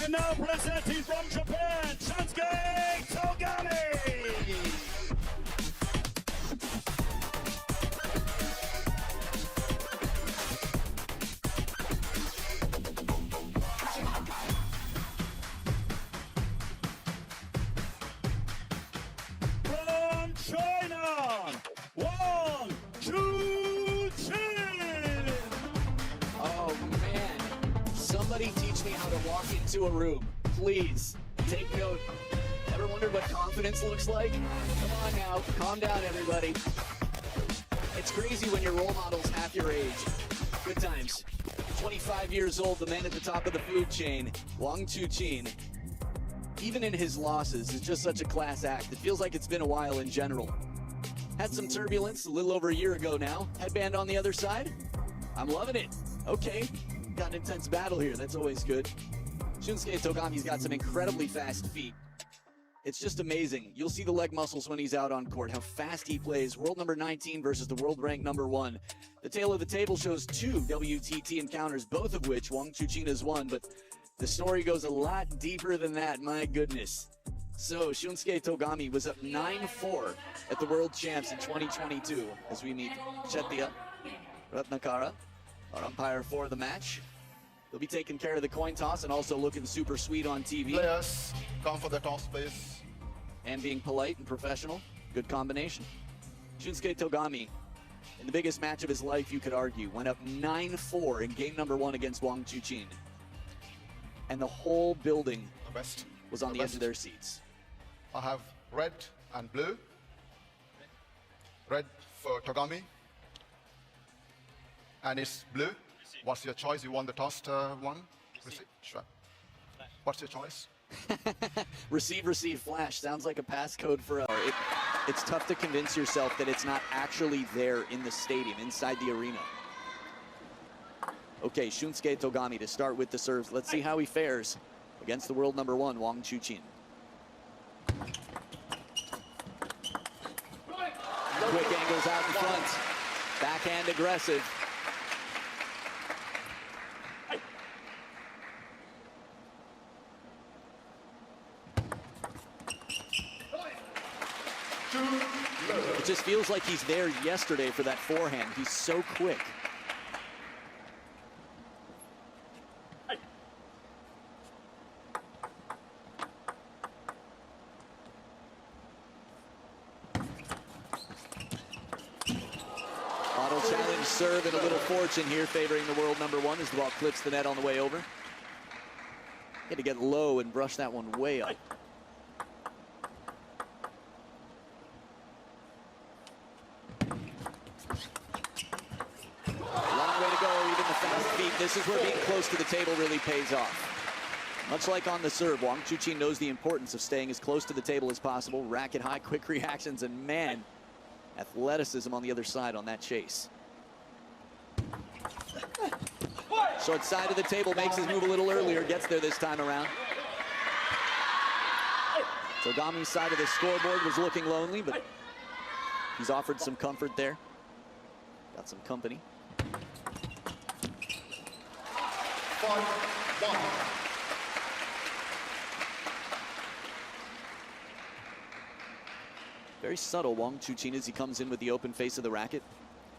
And now presenting from Japan, Shunsuke TOGAMI! From China, WANG Chuqin! Oh man, somebody teach me how to walk into a room. Please, take note. Ever wondered what confidence looks like? Come on now, calm down everybody. It's crazy when your role model's half your age. Good times. 25 years old, the man at the top of the food chain, WANG Chuqin. Even in his losses, is just such a class act. It feels like it's been a while in general. Had some turbulence a little over a year ago now. Headband on the other side. I'm loving it. Okay, got an intense battle here. That's always good. Shunsuke TOGAMI's got some incredibly fast feet. It's just amazing. You'll see the leg muscles when he's out on court, how fast he plays. World number 19 versus the world ranked number 1. The tail of the table shows 2 WTT encounters, both of which WANG Chuqin has won, but the story goes a lot deeper than that, my goodness. So, Shunsuke TOGAMI was up 9-4 at the World Champs in 2022 as we meet Chetya Ratnakara, our umpire for the match. They'll be taking care of the coin toss and also looking super sweet on TV. Players, come for the toss, please. And being polite and professional. Good combination. Shunsuke TOGAMI, in the biggest match of his life, you could argue, went up 9-4 in game number 1 against WANG Chuqin. And the whole building The best. was on the edge of their seats. I have red and blue. Red for TOGAMI. And it's blue. What's your choice? You want the tossed one? Receive? Sure. What's your choice? Receive, flash. Sounds like a passcode for it's tough to convince yourself that it's not actually there in the stadium, inside the arena. Okay, Shunsuke TOGAMI to start with the serves. Let's see how he fares against the world number 1, WANG Chuqin. Quick angles out in front. Backhand aggressive. It just feels like he's there yesterday for that forehand. He's so quick. Auto challenge serve and a little fortune here favoring the world number 1 as the ball clips the net on the way over. Had to get low and brush that one way up. This is where being close to the table really pays off. Much like on the serve, WANG Chuqin knows the importance of staying as close to the table as possible. Racket high, quick reactions, and man, athleticism on the other side on that chase. Short side of the table, makes his move a little earlier, gets there this time around. TOGAMI's side of the scoreboard was looking lonely, but he's offered some comfort there. Got some company. 5-1. Very subtle, WANG Chuqin, as he comes in with the open face of the racket.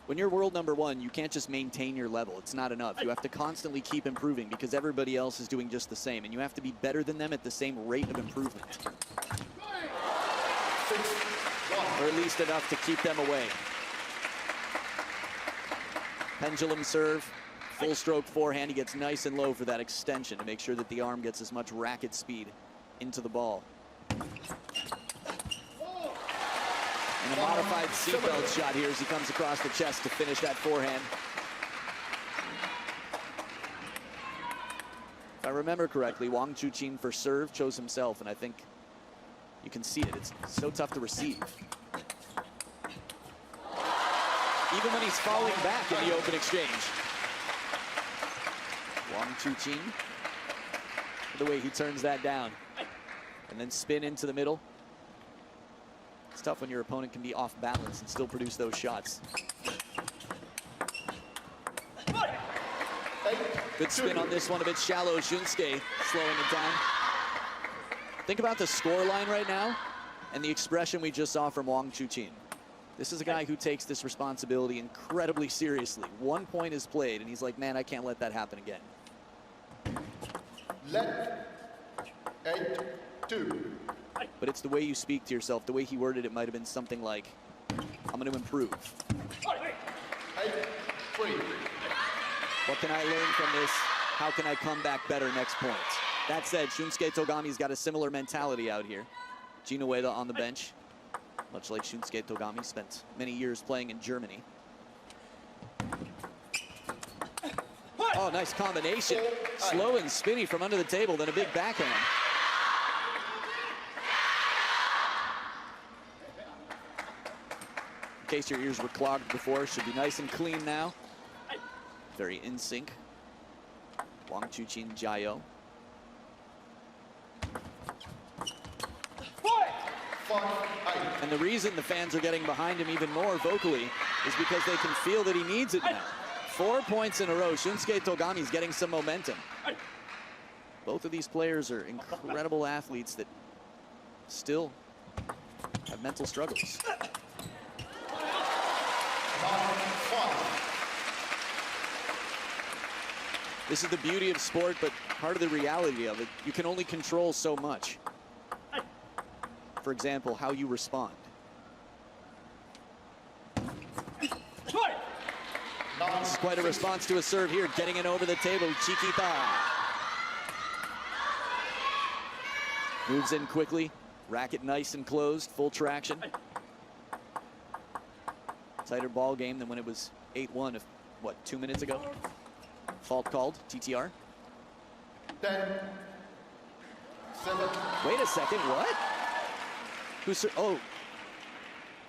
When you're world number 1, you can't just maintain your level. It's not enough. You have to constantly keep improving because everybody else is doing just the same, and you have to be better than them at the same rate of improvement. 6-1. Or at least enough to keep them away. Pendulum serve. Full stroke forehand, he gets nice and low for that extension to make sure that the arm gets as much racket speed into the ball. And a modified seatbelt shot here as he comes across the chest to finish that forehand. If I remember correctly, WANG Chuqin for serve chose himself, and I think you can see it. It's so tough to receive. Even when he's falling back in the open exchange. WANG Chuqin, the way he turns that down. And then spin into the middle. It's tough when your opponent can be off balance and still produce those shots. 8 Good spin on this one, a bit shallow. Shunsuke slowing it down. Think about the score line right now and the expression we just saw from Wang Chuqin. This is a guy who takes this responsibility incredibly seriously. 1 point is played, and he's like, man, I can't let that happen again. Let 8-2. But it's the way you speak to yourself. The way he worded it might have been something like, I'm going to improve. 8-3. What can I learn from this? How can I come back better next point? That said, Shunsuke Togami's got a similar mentality out here. Gino Ueda on the bench. Much like Shunsuke Togami, spent many years playing in Germany. Oh, nice combination. Slow and spinny from under the table, then a big backhand. In case your ears were clogged before, should be nice and clean now. Very in sync. Wang Chuqin Jayo. And the reason the fans are getting behind him even more vocally is because they can feel that he needs it now. 4 points in a row. Shunsuke Togami's getting some momentum. Both of these players are incredible athletes that still have mental struggles. This is the beauty of sport, but part of the reality of it, you can only control so much. For example, how you respond. This is quite a response to a serve here, getting it over the table. Chiquita. Moves in quickly. Racket nice and closed, full traction. Tighter ball game than when it was 8-1, what, 2 minutes ago? Fault called, TTR. 10, 7. Wait a second, what? Who oh,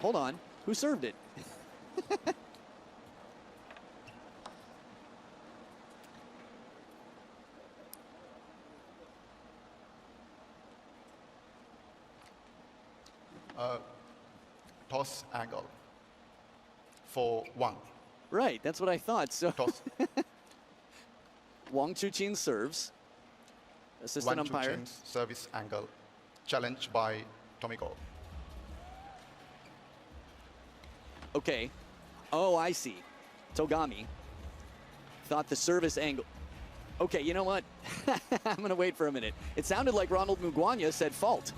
hold on. Who served it? Toss angle for Wang. Right, that's what I thought. So Toss. Wang Chuqin serves. Assistant Wang umpire. Chuqin's service angle. Challenged by Tomiko. Okay. Oh, I see. Togami thought the service angle. Okay, you know what? I'm going to wait for a minute. It sounded like Ronald Mugwanya said fault.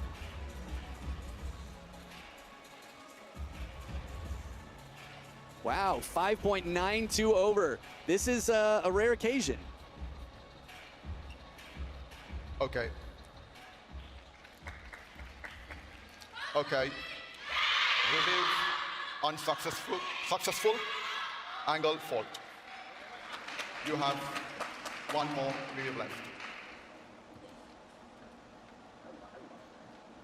Wow, 5.92 over. This is a rare occasion. Okay. Okay. Review unsuccessful. Successful. Angle fault. You have one more review left.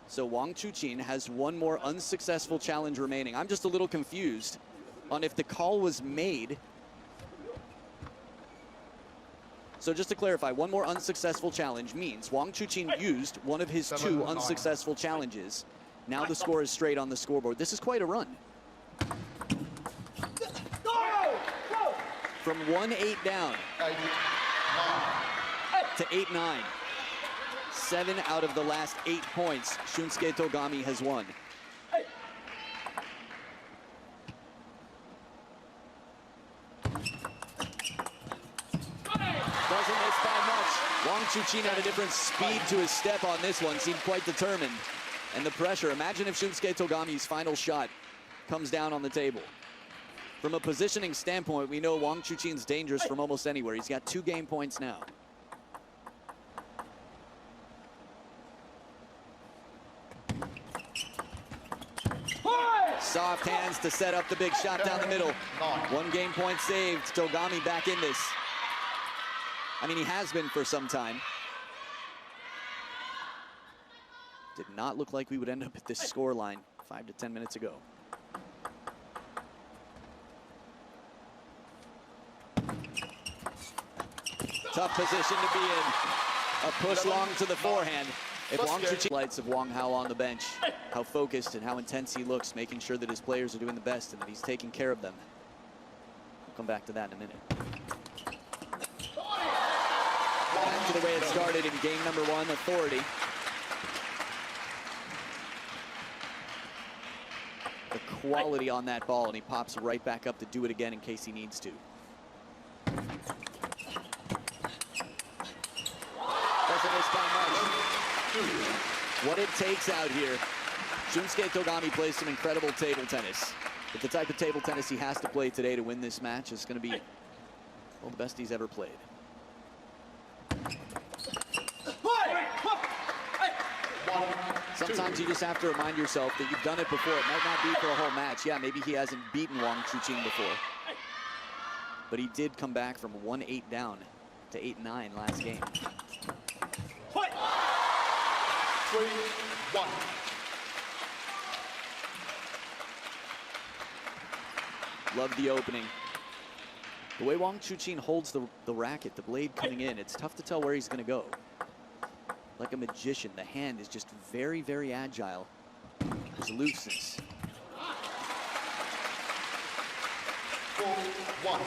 So Wang Chuqin has one more unsuccessful challenge remaining. I'm just a little confused on if the call was made. So just to clarify, one more unsuccessful challenge means Wang Chuqin used one of his 2 unsuccessful challenges. Now the score is straight on the scoreboard. This is quite a run. From 1-8 down to 8-9. 7 out of the last 8 points Shunsuke Togami has won. Doesn't miss by much. Wang Chuqin had a different speed to his step on this one, seemed quite determined. And the pressure, imagine if Shunsuke Togami's final shot comes down on the table. From a positioning standpoint, we know Wang Chuqin's dangerous from almost anywhere. He's got 2 game points now. Soft hands to set up the big shot down the middle. 1 game point saved. Togami back in this. I mean, he has been for some time. Did not look like we would end up at this score line 5 to 10 minutes ago. Tough position to be in. A push long to the forehand. If Wang Chuqin, lights of Wang Hao on the bench, how focused and how intense he looks, making sure that his players are doing the best and that he's taking care of them. We'll come back to that in a minute. started in game number 1, Authority. The quality on that ball, and he pops right back up to do it again in case he needs to. Doesn't miss by much. What it takes out here. Shunsuke Togami plays some incredible table tennis. But the type of table tennis he has to play today to win this match is going to be, well, the best he's ever played. Sometimes you just have to remind yourself that you've done it before. It might not be for a whole match. Yeah, maybe he hasn't beaten Wang Chuqin before. But he did come back from 1-8 down to 8-9 last game. 3-1. Love the opening. The way Wang Chuqin holds the racket, the blade coming in, it's tough to tell where he's going to go. Like a magician, the hand is just very, very agile. There's looseness. 4-1.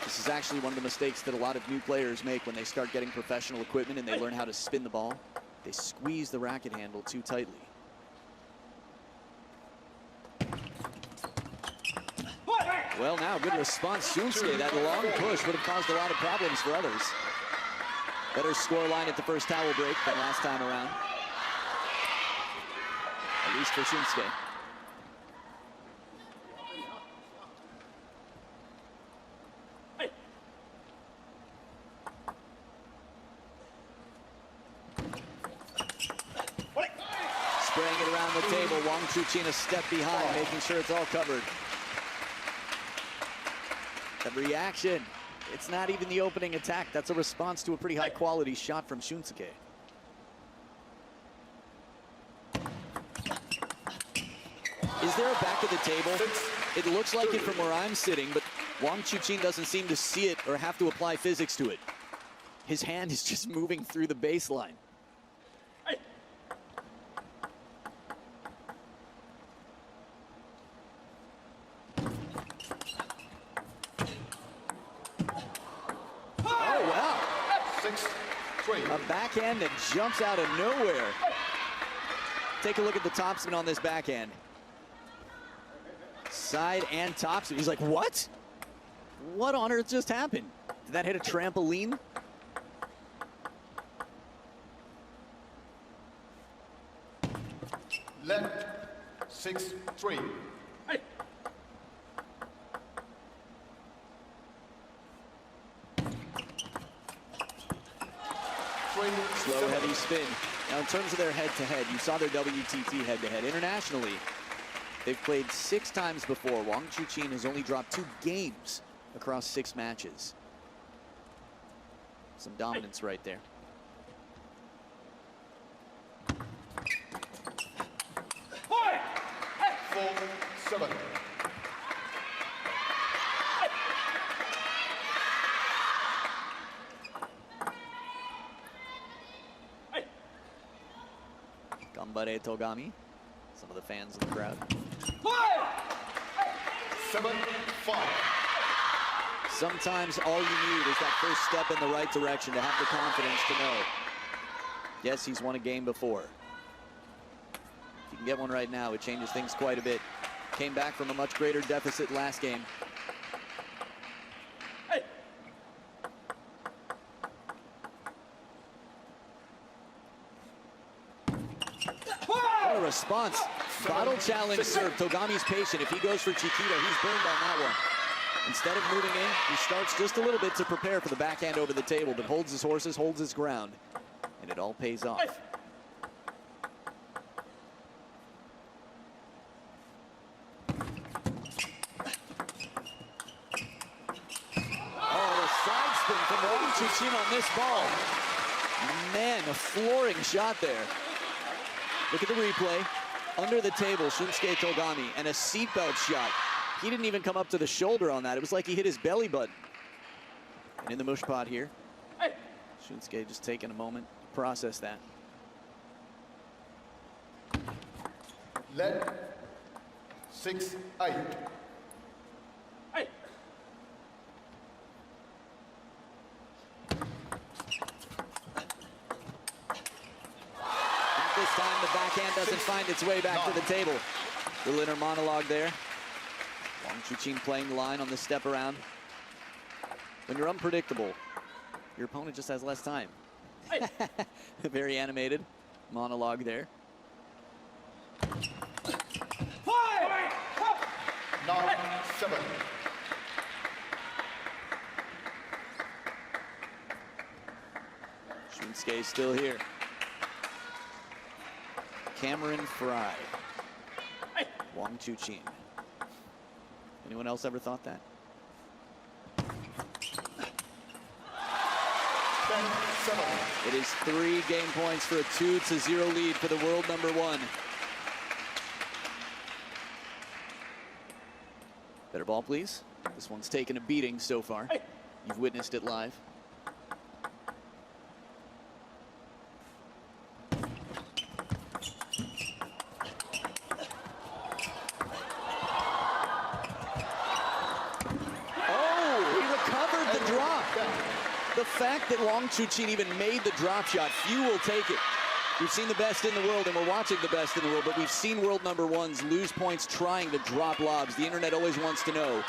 This is actually one of the mistakes that a lot of new players make when they start getting professional equipment and they learn how to spin the ball. They squeeze the racket handle too tightly. Well, now, good response. Shunsuke, that long push would have caused a lot of problems for others. Better score line at the first towel break than last time around. At least for Shunsuke. Spraying it around the table. Wang Chuqin a step behind, making sure it's all covered. The reaction. It's not even the opening attack. That's a response to a pretty high quality shot from Shunsuke. Is there a back of the table? It looks like it from where I'm sitting, but Wang Chuqin doesn't seem to see it or have to apply physics to it. His hand is just moving through the baseline. A backhand that jumps out of nowhere. Take a look at the topspin on this backhand. Side and topspin. He's like, what? What on earth just happened? Did that hit a trampoline? Left, 6-3. Slow, heavy spin. Now, in terms of their head-to-head, you saw their WTT head-to-head. Internationally, they've played 6 times before. Wang Chuqin has only dropped 2 games across 6 matches. Some dominance right there. Four, 7. Gambare Togami, some of the fans in the crowd. 7-5. Sometimes all you need is that first step in the right direction to have the confidence to know, yes, he's won a game before. If you can get one right now, it changes things quite a bit. Came back from a much greater deficit last game. What a response. Bottle challenge serve. Togami's patient. If he goes for Chiquita, he's burned on that one. Instead of moving in, he starts just a little bit to prepare for the backhand over the table, but holds his horses, holds his ground, and it all pays off. Oh, the side spin from Wang Chuqin on this ball. Man, a flooring shot there. Look at the replay. Under the table, Shunsuke Togami, and a seatbelt shot. He didn't even come up to the shoulder on that. It was like he hit his belly button. And in the mush pot here, Shunsuke just taking a moment to process that. Left, 6-8. doesn't find its way back to the table. Little inner monologue there. Wang Chuqin playing the line on the step around. When you're unpredictable, your opponent just has less time. Very animated monologue there. 9-7. Shunsuke still here. Cameron Fry. Wang Chuqin. Anyone else ever thought that? 10-7. It is 3 game points for a 2-0 lead for the world number 1. Better ball, please. This one's taken a beating so far. You've witnessed it live. The fact that Wang Chuqin even made the drop shot, few will take it. We've seen the best in the world, and we're watching the best in the world, but we've seen world number 1s lose points trying to drop lobs. The internet always wants to know,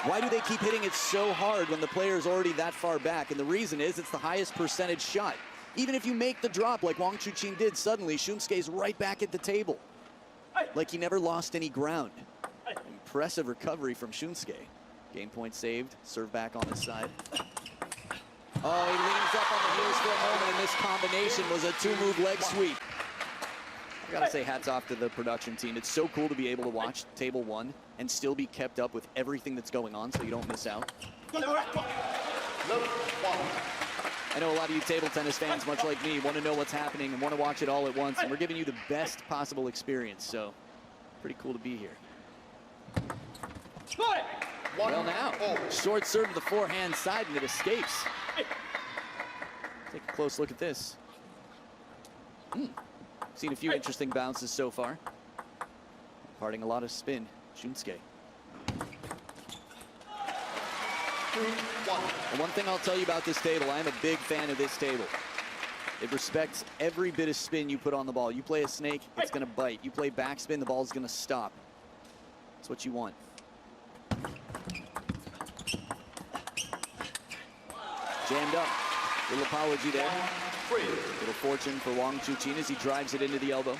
why do they keep hitting it so hard when the player is already that far back? And the reason is it's the highest percentage shot. Even if you make the drop like Wang Chuqin did, suddenly Shunsuke's right back at the table. Like he never lost any ground. Impressive recovery from Shunsuke. Game point saved, serve back on his side. Oh, he leans up on the heels for a moment, and this combination was a 2-move leg sweep. I gotta say hats off to the production team. It's so cool to be able to watch table 1 and still be kept up with everything that's going on so you don't miss out. I know a lot of you table tennis fans, much like me, want to know what's happening and want to watch it all at once, and we're giving you the best possible experience, so pretty cool to be here. Well now, short serve to the forehand side, and it escapes. Take a close look at this. Seen a few interesting bounces so far. Imparting a lot of spin, Shunsuke. And one thing I'll tell you about this table, I'm a big fan of this table. It respects every bit of spin you put on the ball. You play a snake, it's gonna bite. You play backspin, the ball's gonna stop. That's what you want. Jammed up. Little apology there. Little fortune for Wang Chuqin as he drives it into the elbow.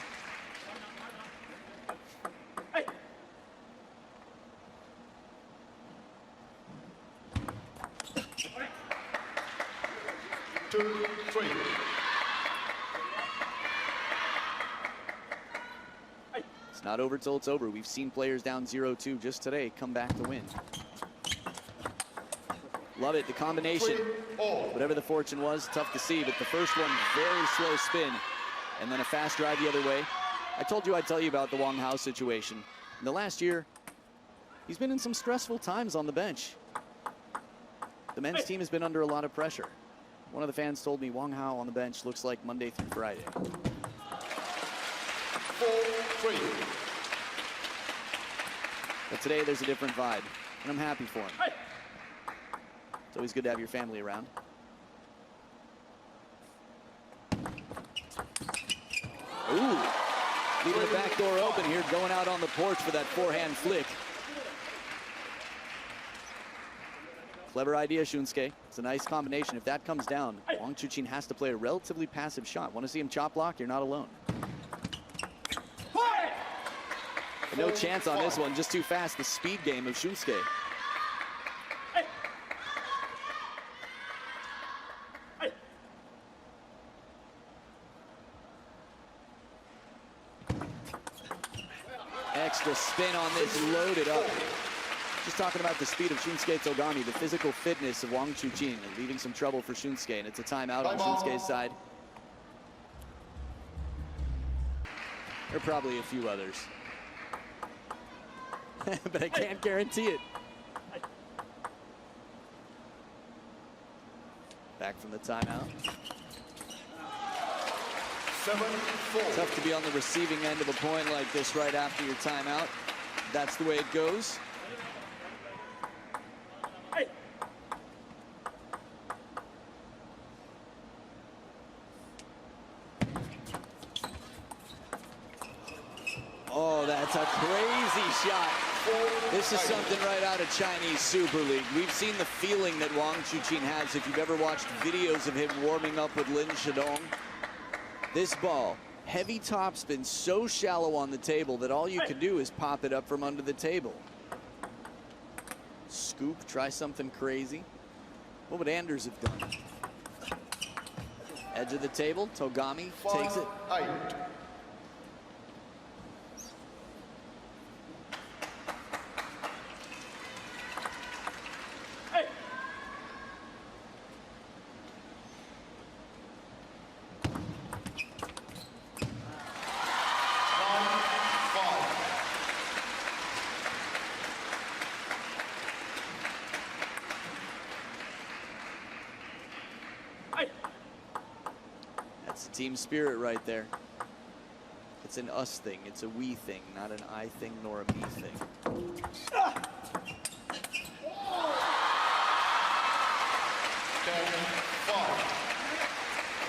It's not over till it's over. We've seen players down 0-2 just today come back to win. Love it, the combination. Whatever the fortune was, tough to see, but the first one, very slow spin, and then a fast drive the other way. I told you I'd tell you about the Wang Hao situation. In the last year, he's been in some stressful times on the bench. The men's team has been under a lot of pressure. One of the fans told me Wang Hao on the bench looks like Monday through Friday. 4-3. But today there's a different vibe, and I'm happy for him. It's always good to have your family around. Ooh, leaving the back door open here, going out on the porch for that forehand flick. Clever idea, Shunsuke. It's a nice combination. If that comes down, Wang Chuqin has to play a relatively passive shot. Want to see him chop block? You're not alone. No chance on this one, just too fast. The speed game of Shunsuke. Extra spin on this, loaded up. Just talking about the speed of Shunsuke TOGAMI, the physical fitness of Wang Chuqin, and leaving some trouble for Shunsuke, and it's a timeout on Shunsuke's side. There are probably a few others. But I can't guarantee it. Back from the timeout. 7-4. Tough to be on the receiving end of a point like this right after your timeout. That's the way it goes. a crazy shot. This is something right out of Chinese Super League. We've seen the feeling that Wang Chuqin has if you've ever watched videos of him warming up with Lin Shidong. This ball, heavy topspin, so shallow on the table that all you can do is pop it up from under the table. Scoop, try something crazy. What would Anders have done? Edge of the table, Togami takes it. That's the team spirit right there. It's an us thing, it's a we thing, not an I thing nor a me thing.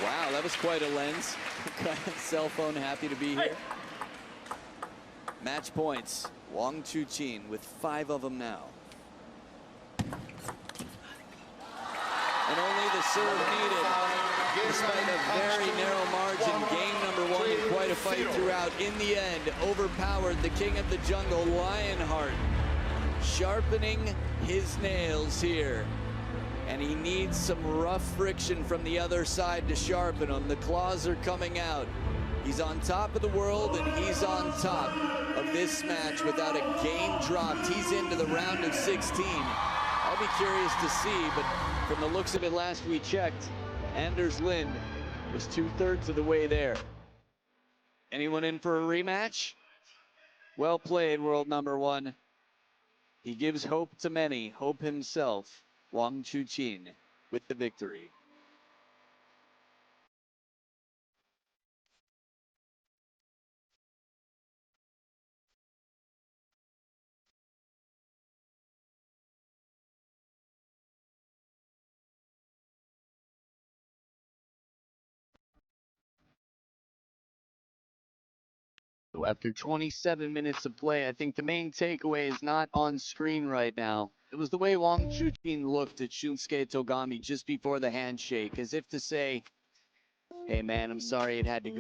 Wow, that was quite a lens. Cell phone happy to be here. Match points. Wang Chuqin with 5 of them now. And only the serve needed. Despite a very narrow margin, game number 1 and quite a fight throughout. In the end, overpowered the king of the jungle, Lionheart, sharpening his nails here. And he needs some rough friction from the other side to sharpen them. The claws are coming out. He's on top of the world, and he's on top of this match without a game dropped. He's into the round of 16. I'll be curious to see, but from the looks of it last we checked, Anders Lind was 2/3 of the way there. Anyone in for a rematch? Well played, world number 1. He gives hope to many, hope himself. Wang Chuqin with the victory. So after 27 minutes of play, I think the main takeaway is not on screen right now. It was the way Wang Chuqin looked at Shunsuke Togami just before the handshake, as if to say, hey man, I'm sorry it had to go.